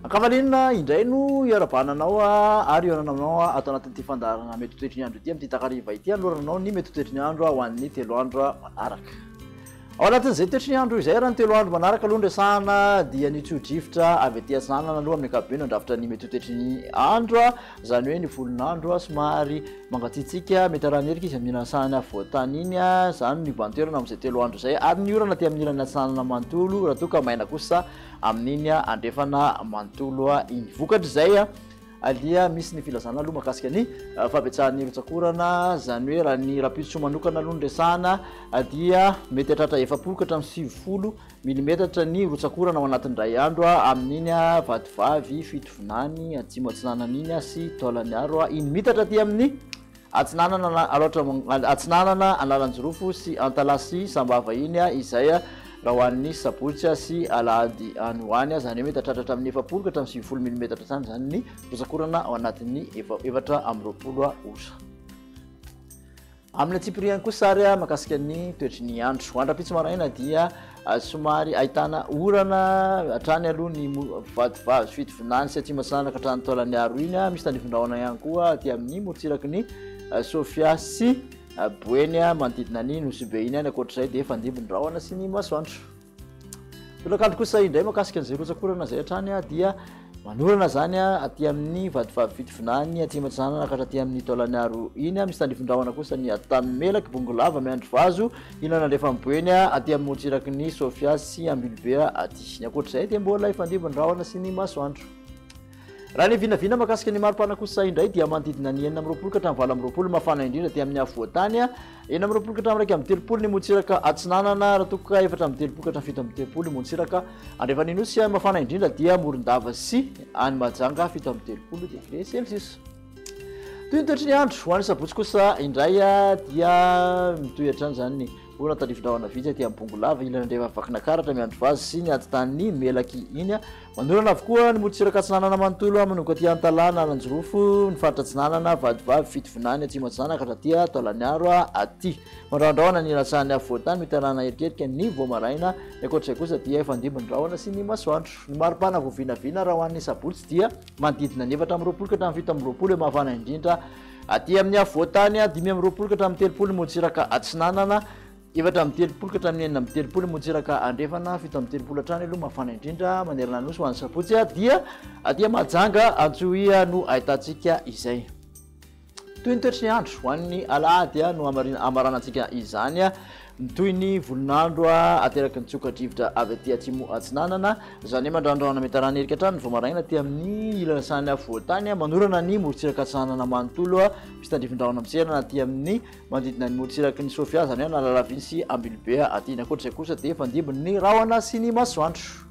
Kavalinina indray no iarabananao ary ionanao atao anatin'ity fandarana mety ho toetry ny andro ity amin'ity takariva ity aloranao ny mety ho toetry ny andro ho an'ny 3 andro araka. Ao anatin'izay toetry ny andro izay raha ny 3 andro manaraka aloha ndresana dia ny tso-drivotra avy aty Antsinanana aloha amin'ny ankapobeny andrafitra ny mety ho toetry ny andro zany hoe ny volon'andro somary mangatsiatsika mety araha nerika izy amin'ny ilanasana voatany iny zany ny bantoerana amin'izay 3 andro izay ary ny orana aty amin'ny ilany Antsinanana manontolo raha toa ka maina kosa amin'iny andrefana manontolo iny vokatra izay alia misy ny filazana aloha makasika ny fampiatsahan'ny rotsakorana zany hoe raha ny rapitso manokana aloha ndresana dia mety hatratra 7 ka hatramin'ny 70 milimetatra ny rotsakorana ao anatin'ny ray andro amin'iny vatovavy fitovinany atsimo Antsinanana iny sy taolany aro iny mitatra aty amin'ny Antsinanana aloatra Antsinanana Analanjirofo sy Antalasy Sambava iny izay raha hoan'ny sabotsy sy alahady any hoany zany hoe mety hatratratra amin'ny 7 ka hatramin'ny 70 milimetatra zany zany ny rotsakorana ao anatin'ny 720 orsa. Amin'ny atsipiriany kosa sary makasika ny toetry ny andro andrapitso maraina dia somary ahitana orana hatrany aloha ny vatovavy fitovinany sy atsimo Antsinanana ka hatrany taolany aro iny misy tandrivindrahona ihany koa aty amin'ny morotsiraky ny Sofia sy Boeny manodidina ny Nosy be iny ankoatr'izay dia fandimby-ndrahona sy ny masoandro. Tolakandro kosa indray makasika an'izay rotsakorana izay hatrany dia manorana zany aty amin'ny vatovavy fitovinany atsimo Antsinanana ka hatraty amin'ny taolany aro iny misy tandrivindrahona kosa ny Tanimelaky Bongolava Miandro Vazo ilana andrefa Boeny aty amin'ny morotsiraky ny Sofia sy Ambilobe aty. Ny ankoatr'izay dia mbola ifandimby-ndrahona sy ny masoandro. Raha ny vinavina makasika ny maripana kosa indray dia manodidina ny 9 ka hatramin'ny 20 mafana indrindra aty amin'ny avoatany 9 ka hatramin'ny 30 ny motsiraka Antsinanana raha toa ka 4 ka hatramin'ny 7 motsiraka andrefa Ninosy mafana indrindra dia Morondava sy any Mahajanga 7 degré Celsius. Toy ny toetry ny andro ho an'ny sabotsy kosa indray dia mitohy zany orana tandrivindrahona vitsy aty amin'ny Bongolava ilana andrefa Vakinankaratra Miandro Vazo sy ny aty-tany Melaky iny manorana avokoa ny morotsiraka Antsinanana manontolo manomboka aty Antalana Analanjirofo ny faritra Antsinanana vadivavy fitovinany atsimo Antsinanana ka hatraty taolany aro aty mandrahandrahona ny latsahany avoatany mety arahana erikerika ny voamaraina ny ankoatr'izay kosa dia ifandimby-ndrahona sy ny masoandro. Ny maripana vo vinavina raha ho an'ny sabotsy dia manodidina ny 7 ka hatramin'ny 7 mafana indrindra aty amin'ny avoatany 5 ka hatramin'ny 30 motsiraka Antsinanana 7 ka hatramin'ny 8 motsiraka andrefana 7 hatrany aloha mafana indrindra manerana nosy ho an'ny sabotsy dia aty Mahajanga Antsohia no ahitantsika izay. Toy ny toetry ny andro ho an'ny alahady no amaranantsika izany toy ny volon'andro ateraky ny tsoka-drivotra avy aty atsimo Antsinanana zany hoe mandrandrahona mety arahana erika hatrany voamaraina aty amin'ny ilanasany voatany manorana ny morotsiraka Antsinanana manontolo misy tandrivindrahona miserana aty amin'ny manodidina ny morotsiraky ny Sofia zany hoe Analalava sy Ambilobe aty. Ny ankoatr'izay kosa dia fandimby ny rahona sy ny masoandro.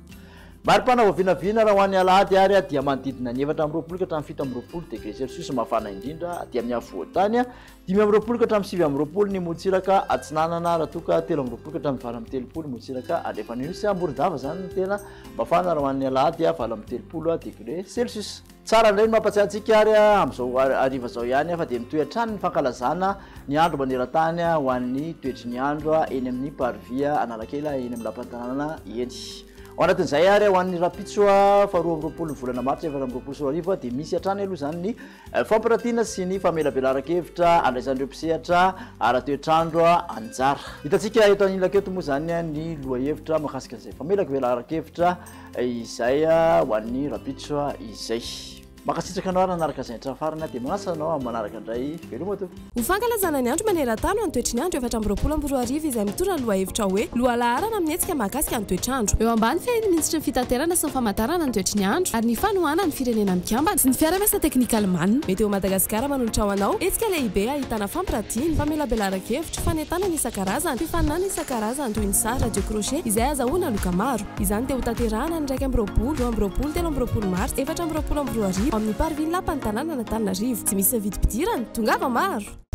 Maripana vo vinavina raha ho an'ny alahady ary dia manodidina ny 4 ka hatramin'ny 7 degré Celsius mafana indrindra aty amin'ny avoatany 5 ka hatramin'ny 7 ny motsiraka Antsinanana raha toa ka 13 ka hatramin'ny 30 motsiraka andrefa Ninosy Morondava zany ny tena mafana raha ho an'ny alahady 30 degré Celsius. Tsara indray ny mampatsiahy antsika ary amin'izao ariva zao ihany fa dia mitohy hatrany ny fankalazana ny andro maneran-tany ho an'ny toetry ny andro eny amin'ny parvia Analakely eny amin'ny lapan-tanàna eny. Ao anatin'izay ary ho an'ny rapitso faharoa amby 20 volana Martsa 2024 dia misy hatrany aloha zany ny fampirantiana sy ny famelabelaran-kevitra andraisan'ireo mpisehatra ara-toetrandro anjara. Hitantsika eto anilaketo moa zany ny lohahevitra mahakasika an'izay famelabelaran-kevitra izay ho an'ny rapitso izay. Makasitraka anao nanaraka izay trafarana dia manasa anao manaraka indray veloma to. Ho fankalazana ny andro maneran-tany ny toetry ny andro 7 izay mitondra ny lohahevitra hoe lohalaharana amin'ny hetsika mahakasika ny toetrandro. Eo ambany fehiny minisitry ny fitaterana sy ny famantarana ny toetry ny andro ary ny fanohana ny firenena mikambana sy ny fiara-miasa teknikaly Meteo Madagasikara manolotra ho anao hetsika lehibe ahitana fampirantiana famelabelaran-kevitra fanentanana isan-karazany fifaninana isan-karazany toy ny sary radio crochet izay azahoana loka maro izany dia ho tanterahana ny 1 Mars 2024 amin'ny parville lapan'ny tanàna Antananarivo. Tsy misy vidim-pidirana tongava maro.